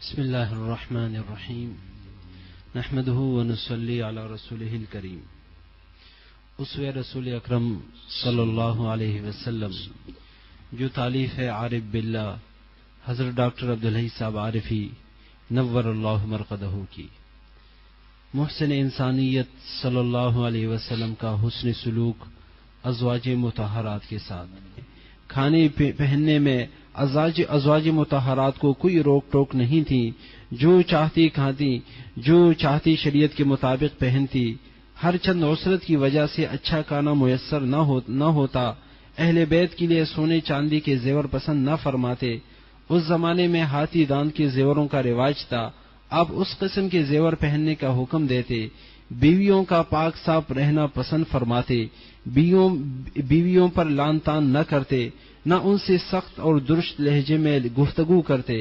بسم اللہ الرحمن الرحیم نحمدہ ونصلی علی رسولہ الکریم اسوہ رسول اکرم صلی اللہ علیہ وسلم جو تالیف ہے عارف باللہ حضرت ڈاکٹر عبدالحی صاحب عارفی نور اللہ مرقدہ کی، محسن انسانیت صلی اللہ علیہ وسلم کا حسن سلوک ازواج مطہرات کے ساتھ، کھانے پہننے میں ازواج مطہرات کو کوئی روک ٹوک نہیں تھی، جو چاہتی کھاتی، جو چاہتی شریعت کے مطابق پہنتی، ہر چند عسرت کی وجہ سے اچھا کھانا میسر نہ ہوتا، اہل بیت کے لیے سونے چاندی کے زیور پسند نہ فرماتے، اس زمانے میں ہاتھی دانت کے زیوروں کا رواج تھا، آپ اس قسم کے زیور پہننے کا حکم دیتے، بیویوں کا پاک صاف رہنا پسند فرماتے، بیویوں پر لان تان نہ کرتے، نہ ان سے سخت اور درست لہجے میں گفتگو کرتے،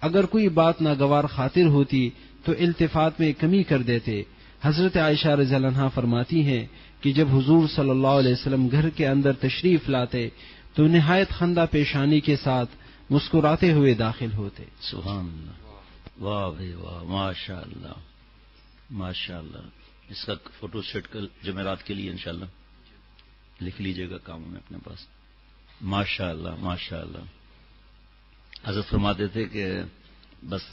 اگر کوئی بات ناگوار خاطر ہوتی تو التفات میں کمی کر دیتے۔ حضرت عائشہ رضی اللہ عنہا فرماتی ہیں کہ جب حضور صلی اللہ علیہ وسلم گھر کے اندر تشریف لاتے تو نہایت خندہ پیشانی کے ساتھ مسکراتے ہوئے داخل ہوتے۔ سبحان اللہ، واہ بھائی واہ، ماشاء اللہ ماشاء اللہ۔ اس کا فوٹو سیٹ کل جمعرات کے لیے انشاءاللہ لکھ لیجئے گا کاموں میں اپنے پاس۔ ماشاء اللہ ماشاء اللہ۔ حضرت فرماتے تھے کہ بس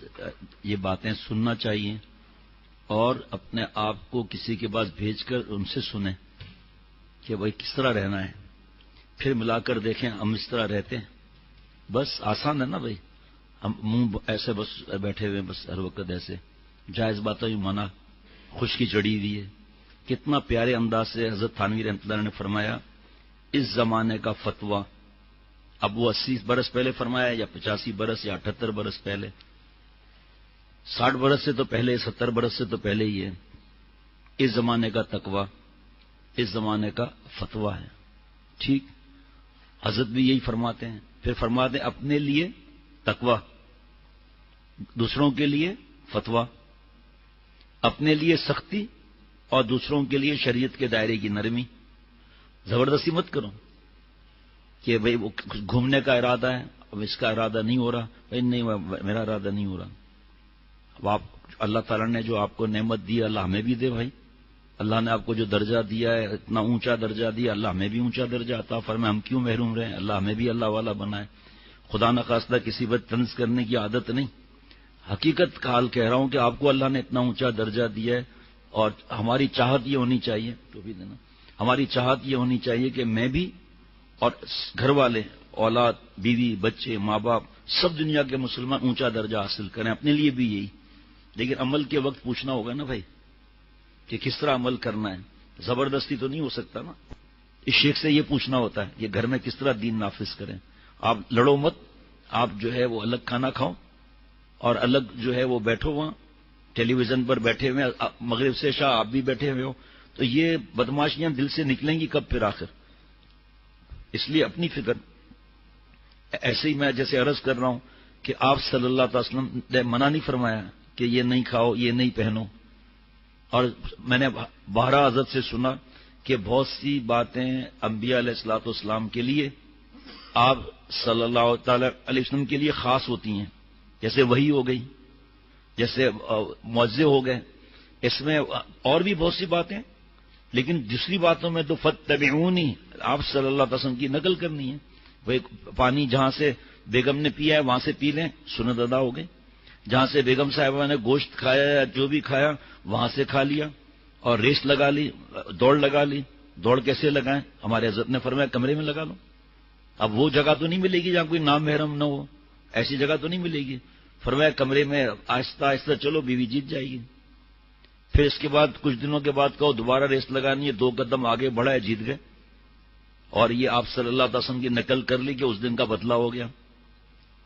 یہ باتیں سننا چاہیے اور اپنے آپ کو کسی کے پاس بھیج کر ان سے سنیں کہ بھائی کس طرح رہنا ہے، پھر ملا کر دیکھیں ہم اس طرح رہتے ہیں۔ بس آسان ہے نا بھائی، ہم منہ ایسے بس بیٹھے ہوئے بس ہر وقت ایسے جائز باتیں منع خشکی چڑھی ہوئی ہے۔ کتنا پیارے انداز سے حضرت تھانوی رحمۃ اللہ نے فرمایا اس زمانے کا فتویٰ، اب وہ 80 برس پہلے فرمایا یا 85 برس یا 78 برس پہلے، 60 برس سے تو پہلے، 70 برس سے تو پہلے ہی ہے، اس زمانے کا تقویٰ اس زمانے کا فتویٰ ہے۔ ٹھیک، حضرت بھی یہی فرماتے ہیں، پھر فرماتے ہیں اپنے لیے تقویٰ، دوسروں کے لیے فتویٰ، اپنے لیے سختی اور دوسروں کے لیے شریعت کے دائرے کی نرمی۔ زبردستی مت کرو کہ بھئی وہ گھومنے کا ارادہ ہے، اب اس کا ارادہ نہیں ہو رہا، بھئی نہیں میرا ارادہ نہیں ہو رہا۔ اب آپ اللہ تعالیٰ نے جو آپ کو نعمت دی اللہ ہمیں بھی دے بھائی، اللہ نے آپ کو جو درجہ دیا ہے اتنا اونچا درجہ دیا، اللہ ہمیں بھی اونچا درجہ عطا فرمائے، ہم کیوں محروم رہیں، اللہ ہمیں بھی اللہ والا بنائے۔ خدا نخواستہ کسی پر طنز کرنے کی عادت نہیں، حقیقت کا حال کہہ رہا ہوں کہ آپ کو اللہ نے اتنا اونچا درجہ دیا ہے، اور ہماری چاہت یہ ہونی چاہیے، تو بھی دینا، ہماری چاہت یہ ہونی چاہیے کہ میں بھی اور گھر والے، اولاد، بیوی، بچے، ماں باپ، سب دنیا کے مسلمان اونچا درجہ حاصل کریں، اپنے لیے بھی یہی۔ لیکن عمل کے وقت پوچھنا ہوگا نا بھائی کہ کس طرح عمل کرنا ہے، زبردستی تو نہیں ہو سکتا نا۔ اس شیخ سے یہ پوچھنا ہوتا ہے یہ گھر میں کس طرح دین نافذ کریں۔ آپ لڑو مت، آپ جو ہے وہ الگ کھانا کھاؤ اور الگ جو ہے وہ بیٹھو وہاں ٹیلی ویژن پر بیٹھے ہوئے، مغرب سے عشاء آپ بھی بیٹھے ہوئے ہو، تو یہ بدماشیاں دل سے نکلیں گی کب پھر آخر؟ اس لیے اپنی فکر۔ ایسے ہی میں جیسے عرض کر رہا ہوں کہ آپ صلی اللہ علیہ وسلم نے منع نہیں فرمایا کہ یہ نہیں کھاؤ یہ نہیں پہنو، اور میں نے بارہ حضرت سے سنا کہ بہت سی باتیں انبیاء علیہ الصلوۃ والسلام کے لیے، آپ صلی اللہ تعالی علیہ وسلم کے لیے خاص ہوتی ہیں، جیسے وحی ہو گئی، جیسے معجزے ہو گئے، اس میں اور بھی بہت سی باتیں، لیکن دوسری باتوں میں تو فتبعونی، آپ صلی اللہ علیہ وسلم کی نقل کرنی ہے۔ وہ پانی جہاں سے بیگم نے پیا ہے وہاں سے پی لیں، سنت ادا ہو گئی۔ جہاں سے بیگم صاحبہ نے گوشت کھایا یا جو بھی کھایا وہاں سے کھا لیا، اور ریس لگا لی، دوڑ لگا لی۔ دوڑ کیسے لگائیں؟ ہمارے حضرت نے فرمایا کمرے میں لگا لو۔ اب وہ جگہ تو نہیں ملے گی جہاں کوئی نام محرم نہ ہو، ایسی جگہ تو نہیں ملے گی۔ فرمایا کمرے میں آہستہ آہستہ چلو، بیوی جیت جائے گی۔ پھر اس کے بعد کچھ دنوں کے بعد کہو دوبارہ ریس لگانی ہے، 2 قدم آگے بڑھا ہے، جیت گئے۔ اور یہ آپ صلی اللہ علیہ وسلم کی نقل کر لی کہ اس دن کا بدلہ ہو گیا۔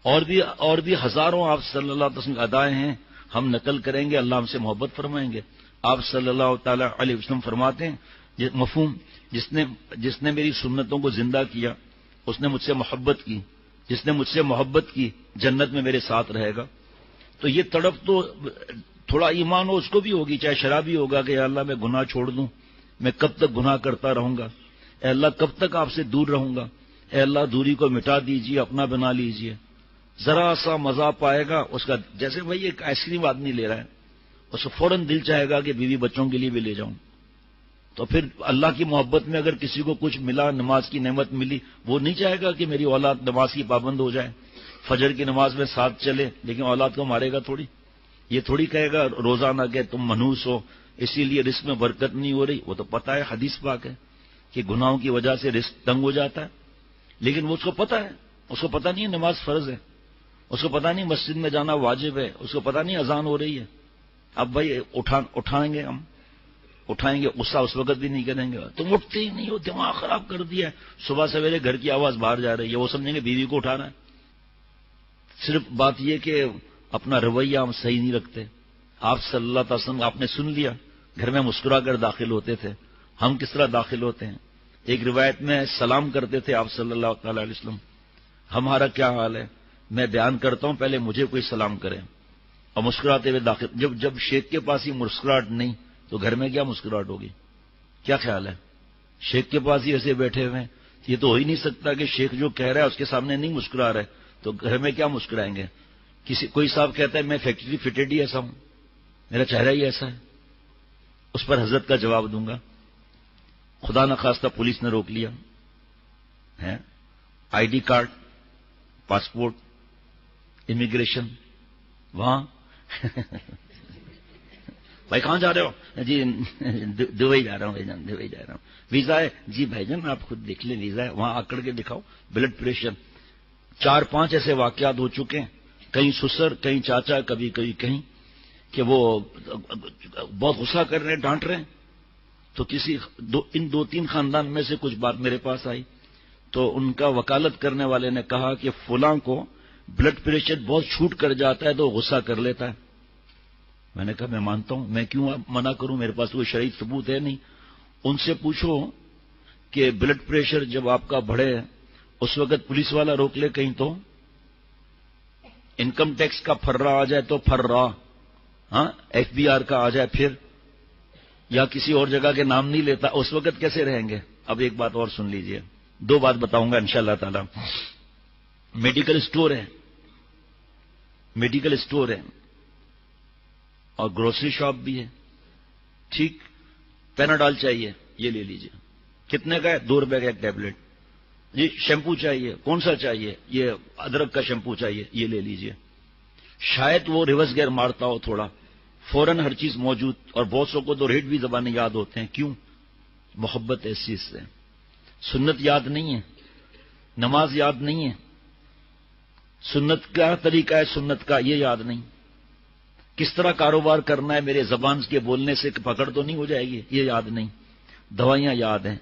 اور بھی ہزاروں آپ صلی اللہ علیہ وسلم ادائیں ہیں، ہم نقل کریں گے، اللہ ہم سے محبت فرمائیں گے۔ آپ صلی اللہ تعالی علیہ وسلم فرماتے ہیں مفہوم، جس نے میری سنتوں کو زندہ کیا اس نے مجھ سے محبت کی، جس نے مجھ سے محبت کی جنت میں میرے ساتھ رہے گا۔ تو یہ تڑپ تو تھوڑا ایمان ہو اس کو بھی ہوگی، چاہے شرابی ہوگا کہ یا اللہ میں گناہ چھوڑ دوں، میں کب تک گناہ کرتا رہوں گا، اے اللہ کب تک آپ سے دور رہوں گا، اے اللہ دوری کو مٹا دیجیے، اپنا بنا لیجیے. ذرا سا مزہ پائے گا اس کا، جیسے بھائی ایک آئس کریم آدمی لے رہا ہے، اس کو فوراً دل چاہے گا کہ بیوی بچوں کے لیے بھی لے جاؤں. تو پھر اللہ کی محبت میں اگر کسی کو کچھ ملا، نماز کی نعمت ملی، وہ نہیں چاہے گا کہ میری اولاد نماز کی پابند ہو جائے، فجر کی نماز میں ساتھ چلے، لیکن اولاد کو مارے گا تھوڑی. یہ تھوڑی کہے گا روزانہ کہ تم منحوس ہو اسی لیے رزق میں برکت نہیں ہو رہی. وہ تو پتہ ہے، حدیث پاک ہے کہ گناہوں کی وجہ سے رزق تنگ ہو جاتا ہے، لیکن وہ اس کو پتہ ہے، اس کو پتہ نہیں ہے نماز فرض ہے، اس کو پتہ نہیں مسجد میں جانا واجب ہے، اس کو پتہ نہیں اذان ہو رہی ہے. اب بھائی اٹھائیں گے، ہم اٹھائیں گے، غصہ اس وقت بھی نہیں کریں گے. تم اٹھتے ہی نہیں ہو، دماغ خراب کر دیا ہے، صبح سویرے گھر کی آواز باہر جا رہی ہے، وہ سمجھیں گے بیوی کو اٹھانا ہے. صرف بات یہ کہ اپنا رویہ ہم صحیح نہیں رکھتے. آپ صلی اللہ علیہ وسلم آپ نے سن لیا، گھر میں مسکرا کر داخل ہوتے تھے. ہم کس طرح داخل ہوتے ہیں؟ ایک روایت میں سلام کرتے تھے آپ صلی اللہ تعالی علیہ وسلم. ہمارا کیا حال ہے؟ میں بیان کرتا ہوں، پہلے مجھے کوئی سلام کرے اور مسکراتے ہوئے داخل. جب شیخ کے پاس ہی مسکراہٹ نہیں تو گھر میں کیا مسکراہٹ ہوگی؟ کیا خیال ہے؟ شیخ کے پاس ہی ایسے بیٹھے ہوئے ہیں، یہ تو ہو ہی نہیں سکتا کہ شیخ جو کہہ رہا ہے اس کے سامنے نہیں مسکرا رہے، تو گھر میں کیا مسکرائیں گے؟ کوئی صاحب کہتا ہے میں فیکٹری فٹڈ ہی ایسا ہوں، میرا چہرہ ہی ایسا ہے، اس پر حضرت کا جواب دوں گا. خدا نخواستہ پولیس نے روک لیا ہے، I D card, passport, immigration, وہاں بھائی کہاں جا رہے ہو؟ جی دبئی جا رہا ہوں بھائی جان، دبئی جا رہا ہوں. ویزا ہے؟ جی بھائی جان آپ خود دیکھ لیں ویزا ہے، وہاں آکڑ کے دکھاؤ. Blood pressure. 4-5 ایسے واقعات ہو چکے ہیں، کہیں سسر، کہیں چاچا، کبھی کہیں کہ وہ بہت غصہ کر رہے ہیں، ڈانٹ رہے ہیں. تو ان 2-3 خاندان میں سے کچھ بات میرے پاس آئی، تو ان کا وکالت کرنے والے نے کہا کہ فلاں کو بلڈ پریشر بہت چھوٹ کر جاتا ہے تو غصہ کر لیتا ہے. میں نے کہا میں مانتا ہوں، میں کیوں منع کروں، میرے پاس کوئی شرعی ثبوت ہے نہیں. ان سے پوچھو کہ بلڈ پریشر جب آپ کا بڑھے اس وقت پولیس والا روک لے کہیں تو، انکم ٹیکس کا پھرا آ جائے تو پھرا، ہاں ایف بی آر کا آ جائے پھر، یا کسی اور جگہ کے نام نہیں لیتا، اس وقت کیسے رہیں گے؟ اب ایک بات اور سن لیجئے، 2 بات بتاؤں گا انشاءاللہ تعالی. میڈیکل اسٹور ہے اور گروسری شاپ بھی ہے، ٹھیک. پیناڈال چاہیے، یہ لے لیجئے. کتنے کا ہے؟ 2 روپے کا ایک ٹیبلٹ. جی شیمپو چاہیے، کون سا چاہیے؟ یہ ادرک کا شیمپو چاہیے، یہ لے لیجئے. شاید وہ ریورس گیئر مارتا ہو تھوڑا، فوراً ہر چیز موجود. اور بہت سو کو تو ریٹ بھی زبانیں یاد ہوتے ہیں. کیوں؟ محبت اس چیز سے. سنت یاد نہیں ہے، نماز یاد نہیں ہے، سنت کا طریقہ ہے، سنت کا یہ یاد نہیں. کس طرح کاروبار کرنا ہے میرے زبان کے بولنے سے پکڑ تو نہیں ہو جائے گی، یہ یاد نہیں. دوائیاں یاد ہیں،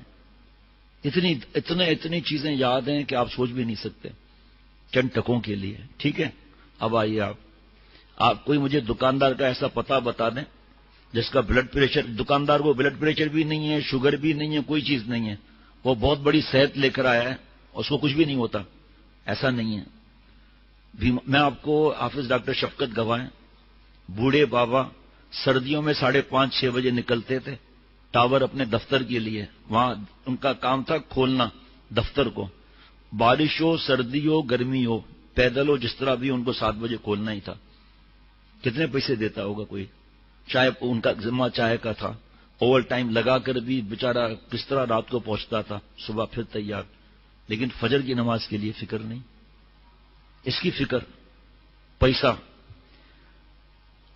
اتنی چیزیں یاد ہیں کہ آپ سوچ بھی نہیں سکتے چند ٹکوں کے لیے. ٹھیک ہے، اب آئیے آپ کوئی مجھے دکاندار کا ایسا پتہ بتا دیں جس کا بلڈ پریشر، دکاندار کو بلڈ پریشر بھی نہیں ہے، شوگر بھی نہیں ہے، کوئی چیز نہیں ہے، وہ بہت بڑی صحت لے کر آیا ہے، اس کو کچھ بھی نہیں ہوتا. ایسا نہیں ہے. میں آپ کو حافظ ڈاکٹر شفقت گواہ، بوڑھے بابا سردیوں میں 5:30-6 بجے نکلتے تھے ٹاور اپنے دفتر کے لیے، وہاں ان کا کام تھا کھولنا دفتر کو. بارش ہو، سردی ہو، گرمی ہو، پیدل ہو، جس طرح بھی ان کو 7 بجے کھولنا ہی تھا. کتنے پیسے دیتا ہوگا کوئی؟ چائے ان کا ذمہ چائے کا تھا، اوور ٹائم لگا کر بھی بیچارہ کس طرح رات کو پہنچتا تھا، صبح پھر تیار. لیکن فجر کی نماز کے لیے فکر نہیں، اس کی فکر پیسہ.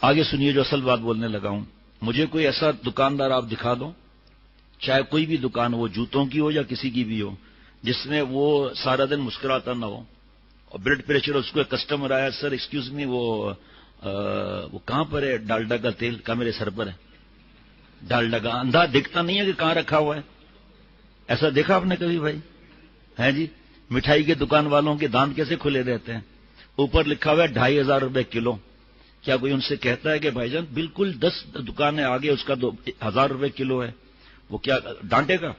آگے سنیے جو اصل بات بولنے لگا ہوں. مجھے کوئی ایسا دکاندار آپ دکھا دو، چاہے کوئی بھی دکان ہو، جوتوں کی ہو یا کسی کی بھی ہو، جس میں وہ سارا دن مسکراتا نہ ہو. اور بلڈ پریشر، اس کو ایک کسٹمر آیا، سر ایکسکیوز می، وہ کہاں پر ہے ڈالڈا کا تیل؟ کا میرے سر پر ہے ڈالڈا کا. اندھا دکھتا نہیں ہے کہ کہاں رکھا ہوا ہے. ایسا دیکھا آپ نے کبھی بھائی؟ ہے جی. مٹھائی کے دکان والوں کے دانت کیسے کھلے رہتے ہیں؟ اوپر لکھا ہوا ہے 2500 روپے کلو. کیا کوئی ان سے کہتا ہے کہ بھائی جان بالکل 10 دکانیں آگے اس کا 1000 روپے کلو ہے؟ وہ کیا ڈانٹے گا؟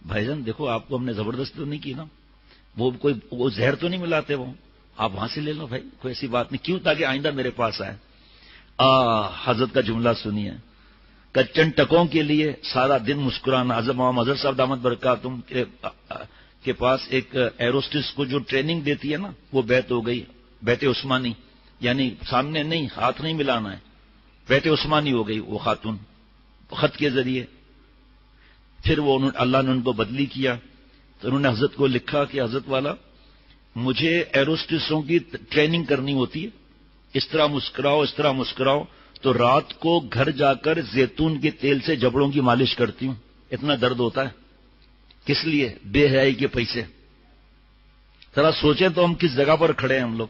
بھائی جان دیکھو آپ کو ہم نے زبردست تو نہیں کی نا، وہ زہر تو نہیں ملاتے، وہ آپ وہاں سے لے لو بھائی، کوئی ایسی بات نہیں. کیوں؟ تاکہ آئندہ میرے پاس آئے. حضرت کا جملہ سنیے، چند ٹکوں کے لیے سارا دن مسکرانا. حضرت محمد مظہر صاحب دامت برکاتہم کے پاس ایک ایروسٹس کو جو ٹریننگ دیتی ہے نا، وہ بیعت ہو گئی، بیعت عثمانی، یعنی سامنے نہیں، ہاتھ نہیں ملانا ہے، بیعت عثمانی ہو گئی وہ خاتون خط کے ذریعے۔ پھر وہ اللہ نے ان کو بدلی کیا، تو انہوں نے حضرت کو لکھا کہ حضرت والا مجھے ایروسٹسوں کی ٹریننگ کرنی ہوتی ہے، اس طرح مسکراؤ، اس طرح مسکراؤ، تو رات کو گھر جا کر زیتون کے تیل سے جبڑوں کی مالش کرتی ہوں، اتنا درد ہوتا ہے۔ کس لیے؟ بے حیائی کے پیسے۔ ذرا سوچیں تو ہم کس جگہ پر کھڑے ہیں ہم لوگ،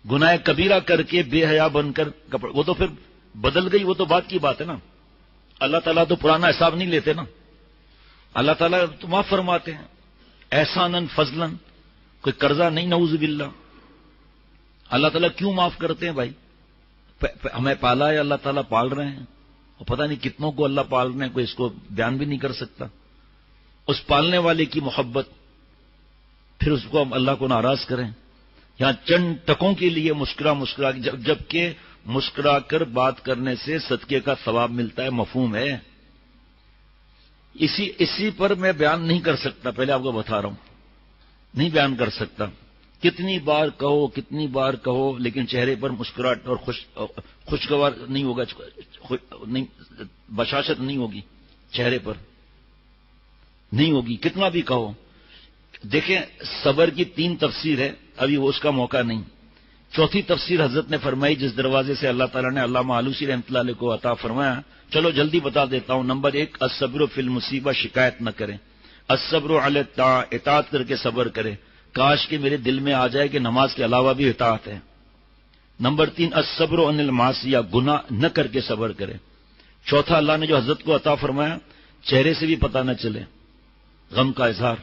گناہ کبیرہ کر کے بے حیا بن کر وہ تو پھر بدل گئی، وہ تو بات کی بات ہے نا۔ اللہ تعالیٰ تو پرانا حساب نہیں لیتے نا، اللہ تعالیٰ تو معاف فرماتے ہیں، احساناً فضلاً، کوئی قرضہ نہیں، نعوذ باللہ۔ اللہ تعالیٰ کیوں معاف کرتے ہیں بھائی؟ ہمیں پالا ہے اللہ تعالیٰ، پال رہے ہیں، اور پتہ نہیں کتنوں کو اللہ پال رہے ہیں، کوئی اس کو بیان بھی نہیں کر سکتا۔ اس پالنے والے کی محبت، پھر اس کو ہم اللہ کو ناراض کریں، یہاں چند ٹکوں کے لیے مسکرا جبکہ مسکرا کر بات کرنے سے صدقے کا ثواب ملتا ہے، مفہوم ہے۔ اسی پر میں بیان نہیں کر سکتا، پہلے آپ کو بتا رہا ہوں، نہیں بیان کر سکتا۔ کتنی بار کہو لیکن چہرے پر مسکراہٹ اور خوشگوار نہیں ہوگا، بشاشت نہیں ہوگی، چہرے پر نہیں ہوگی، کتنا بھی کہو۔ دیکھیں صبر کی 3 تفسیر ہے، ابھی وہ اس کا موقع نہیں۔ چوتھی تفسیر حضرت نے فرمائی جس دروازے سے اللہ تعالیٰ نے علامہ آلوسی رحمۃ اللہ علیہ کو عطا فرمایا، چلو جلدی بتا دیتا ہوں۔ نمبر 1، الصبر فی المصیبہ، شکایت نہ کریں۔ الصبر علی الطاعہ، اطاعت کر کے صبر کرے، کاش کہ میرے دل میں آ جائے کہ نماز کے علاوہ بھی اطاعت ہے۔ نمبر 3، الصبر عن المعصیہ، گناہ نہ کر کے صبر کرے۔ چوتھا، اللہ نے جو حضرت کو عطا فرمایا، چہرے سے بھی پتہ نہ چلے، غم کا اظہار،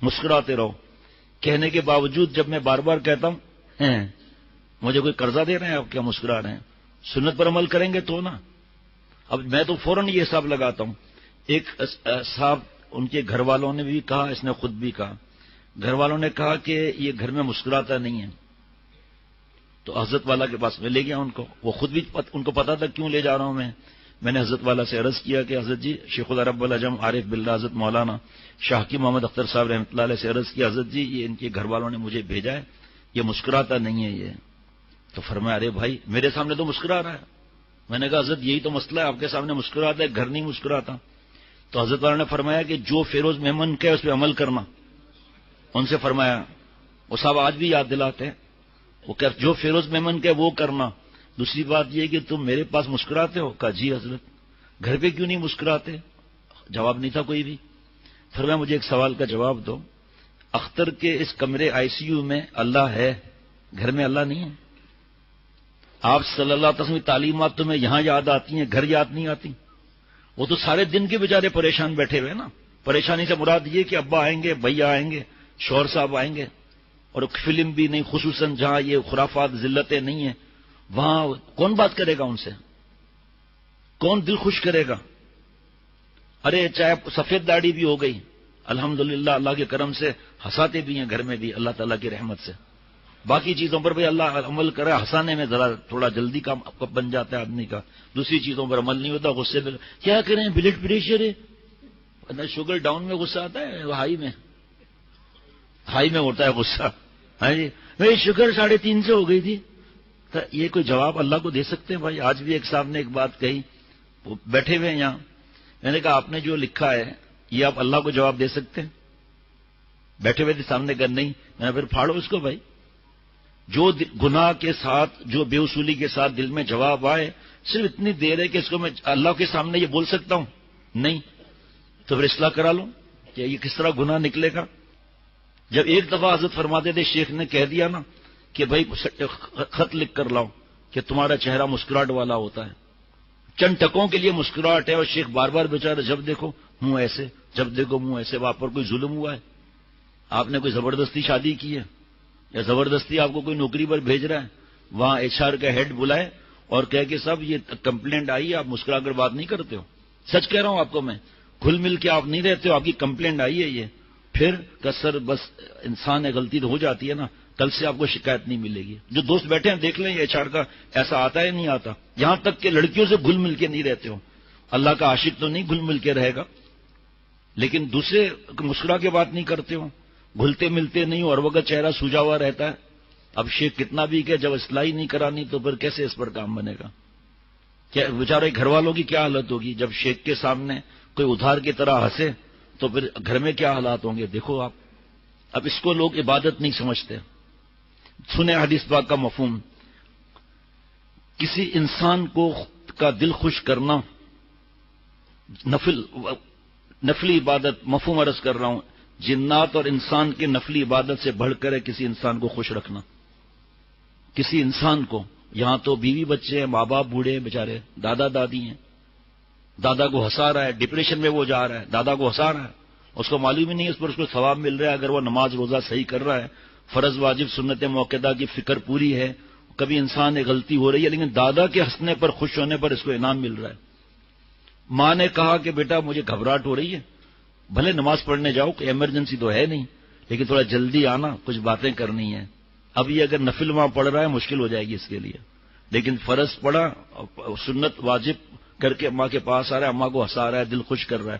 مسکراتے رہو۔ کہنے کے باوجود جب میں بار بار کہتا ہوں مجھے کوئی قرضہ دے رہے ہیں آپ، کیا مسکرا رہے ہیں؟ سنت پر عمل کریں گے تو نا۔ اب میں تو فوراً یہ حساب لگاتا ہوں۔ ایک صاحب، ان کے گھر والوں نے بھی کہا، اس نے خود بھی کہا، گھر والوں نے کہا کہ یہ گھر میں مسکراتا نہیں ہے، تو حضرت والا کے پاس میں لے گیا ان کو، وہ خود بھی ان کو پتا تھا کیوں لے جا رہا ہوں میں نے حضرت والا سے عرض کیا کہ حضرت جی، شیخ العرب العجم عارف باللہ حضرت مولانا شاہ محمد اختر صاحب رحمۃ اللہ علیہ سے عرض کیا، حضرت جی یہ ان کے گھر والوں نے مجھے بھیجا ہے، یہ مسکراتا نہیں ہے یہ۔ تو فرمایا ارے بھائی میرے سامنے تو مسکرا رہا ہے۔ میں نے کہا حضرت یہی تو مسئلہ ہے، آپ کے سامنے مسکراتا ہے، گھر نہیں مسکراتا۔ تو حضرت والا نے فرمایا کہ جو فیروز میمن کا ہے اس پہ عمل کرنا۔ ان سے فرمایا، وہ صاحب آج بھی یاد دلاتے ہیں، وہ کہ جو فیروز میمن کا ہے وہ کرنا۔ دوسری بات یہ کہ تم میرے پاس مسکراتے ہو؟ کہا جی حضرت۔ گھر پہ کیوں نہیں مسکراتے؟ جواب نہیں تھا کوئی بھی۔ فرمایا مجھے ایک سوال کا جواب دو، اختر کے اس کمرے ICU میں اللہ ہے، گھر میں اللہ نہیں ہے؟ آپ صلی اللہ علیہ وسلم کی تعلیمات تمہیں یہاں یاد آتی ہیں، گھر یاد نہیں آتی؟ وہ تو سارے دن کے بیچارے پریشان بیٹھے ہوئے نا۔ پریشانی سے مراد یہ کہ ابا آئیں گے، بھیا آئیں گے، شوہر صاحب آئیں گے، اور فلم بھی نہیں، خصوصاً جہاں یہ خرافات ذلتیں نہیں ہیں، وہاں کون بات کرے گا ان سے؟ کون دل خوش کرے گا؟ ارے چاہے سفید داڑھی بھی ہو گئی، الحمدللہ اللہ کے کرم سے ہنساتے بھی ہیں گھر میں بھی، اللہ تعالیٰ کی رحمت سے۔ باقی چیزوں پر بھی اللہ عمل کرے، ہنسانے میں ذرا تھوڑا جلدی کام بن جاتا ہے آدمی کا، دوسری چیزوں پر عمل نہیں ہوتا، غصے میں کیا کریں، بلڈ پریشر ہے، شوگر ڈاؤن میں غصہ آتا ہے، ہائی میں ہوتا ہے غصہ۔ ہاں جی بھائی شوگر 3.5 سے ہو گئی تھی، تو یہ کوئی جواب اللہ کو دے سکتے ہیں بھائی؟ آج بھی ایک صاحب نے ایک بات کہی، وہ بیٹھے ہوئے ہیں یہاں، میں نے کہا آپ نے جو لکھا ہے یہ آپ اللہ کو جواب دے سکتے ہیں؟ بیٹھے ہوئے تھے سامنے، کر نہیں، میں نے پھر پھاڑو اس کو بھائی، جو گناہ کے ساتھ، جو بے اصولی کے ساتھ دل میں جواب آئے، صرف اتنی دیر ہے کہ اس کو میں اللہ کے سامنے یہ بول سکتا ہوں؟ نہیں، تو پھر اصلاح کرا لو کہ یہ کس طرح گناہ نکلے گا۔ جب ایک دفعہ حضرت فرماتے تھے، شیخ نے کہہ دیا نا کہ بھائی خط لکھ کر لاؤ کہ تمہارا چہرہ مسکراہٹ والا ہوتا ہے، چند ٹکوں کے لیے مسکراہٹ ہے، اور شیخ بار بار بیچارہ جب دیکھو منہ ایسے، جب دیکھو منہ ایسے، وہاں پر کوئی ظلم ہوا ہے؟ آپ نے کوئی زبردستی شادی کی ہے، یا زبردستی آپ کو کوئی نوکری پر بھیج رہا ہے، وہاں HR کا ہیڈ بلائے اور کہے کہ صاحب یہ کمپلینٹ آئی ہے، آپ مسکرا کر بات نہیں کرتے ہو؟ سچ کہہ رہا ہوں آپ کو میں، کھل مل کے آپ نہیں رہتے ہو، آپ کی کمپلینٹ آئی ہے یہ، پھر سر بس انسان ہے، غلطی تو ہو جاتی ہے نا، کل سے آپ کو شکایت نہیں ملے گی۔ جو دوست بیٹھے ہیں دیکھ لیں HR کا ایسا آتا ہے نہیں آتا، یہاں تک کہ لڑکیوں سے گھل مل کے نہیں رہتے ہو، اللہ کا عاشق تو نہیں گھل مل کے رہے گا؟ لیکن دوسرے مسکرا کے بات نہیں کرتے ہو، گھلتے ملتے نہیں ہو، ہر وقت چہرہ سوجا ہوا رہتا ہے. اب شیخ کتنا بھی کہ جب اصلاح نہیں کرانی تو پھر کیسے اس پر کام بنے گا؟ کیا بیچارے گھر والوں کی کیا حالت ہوگی جب شیخ کے سامنے کوئی ادھار کی طرح ہنسے تو پھر گھر میں کیا حالات ہوں گے؟ دیکھو آپ، اب اس کو لوگ عبادت نہیں سمجھتے. سنیں حدیث پاک کا مفہوم. کسی انسان کا دل خوش کرنا نفلی عبادت، مفہوم عرض کر رہا ہوں، جنات اور انسان کی نفلی عبادت سے بڑھ کر ہے کسی انسان کو خوش رکھنا. کسی انسان کو، یہاں تو بیوی بچے ہیں، ماں باپ بوڑھے ہیں بیچارے، دادا دادی ہیں، دادا کو ہنسا رہا ہے، ڈپریشن میں وہ جا رہا ہے، دادا کو ہنسا رہا ہے، اس کو معلوم ہی نہیں اس پر اس کو ثواب مل رہا ہے اگر وہ نماز روزہ صحیح کر رہا ہے، فرض واجب سنت موقعہ کی فکر پوری ہے. کبھی انسان ایک غلطی ہو رہی ہے لیکن دادا کے ہنسنے پر، خوش ہونے پر اس کو انعام مل رہا ہے. ماں نے کہا کہ بیٹا مجھے گھبراہٹ ہو رہی ہے، بھلے نماز پڑھنے جاؤ، کوئی ایمرجنسی تو ہے نہیں، لیکن تھوڑا جلدی آنا، کچھ باتیں کرنی ہیں. اب یہ اگر نفل وہاں پڑھ رہا ہے مشکل ہو جائے گی اس کے لیے، لیکن فرض پڑھا، سنت واجب کر کے اماں کے پاس آ رہا ہے، اماں کو ہنسا رہا ہے، دل خوش کر رہا ہے.